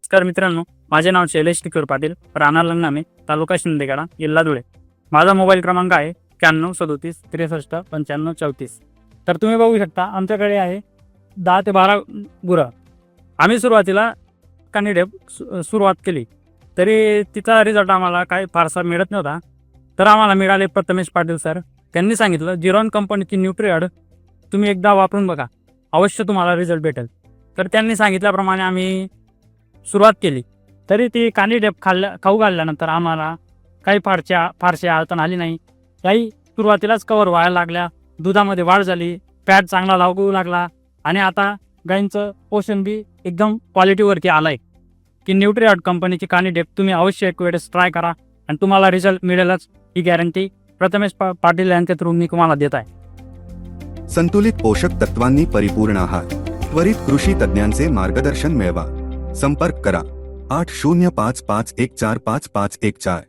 नमस्कार मित्रांनो, माझे नाव शैलेश किशोर पाटील, राहणार लंगामे, तालुका शिंदेगडा, जिल्हा धुळे. माझा मोबाईल क्रमांक आहे 9137 63 65 34. तर तुम्ही बघू शकता आमच्याकडे आहे 10 ते 12 गुरं. आम्ही सुरुवातीला कॅन्डिडेट सुरुवात केली तरी तिचा रिझल्ट आम्हाला काही फारसा मिळत नव्हता. तर आम्हाला मिळाले प्रथमेश पाटील सर. त्यांनी सांगितलं जिरॉन कंपनीची न्यूट्रिअड तुम्ही एकदा वापरून बघा, अवश्य तुम्हाला रिझल्ट भेटेल. तर त्यांनी सांगितल्याप्रमाणे आम्ही सुरुवात केली. तरी ती कॅन्डिडेट खाऊ घालल्यानंतर आम्हाला काही फारशी अडचण आली नाही. काही सुरुवातीलाच कवर व्हायला लागल्या, दुधामध्ये वाढ झाली, फॅट चांगला लागू लागला आणि आता गाईंचं पोषण बी एकदम क्वालिटीवरती आलं आहे. की न्यूट्रिअड कंपनीची कॅन्डिडेट तुम्ही अवश्य एक वेळेस ट्राय करा आणि तुम्हाला रिझल्ट मिळेलच, ही गॅरंटी प्रथमेश पाटील यांच्या थ्रू मी तुम्हाला देत आहे. संतुलित पोषक तत्वांनी परिपूर्ण आहार, त्वरित कृषी तज्ञांचे मार्गदर्शन मिळवा. संपर्क करा 8055145514.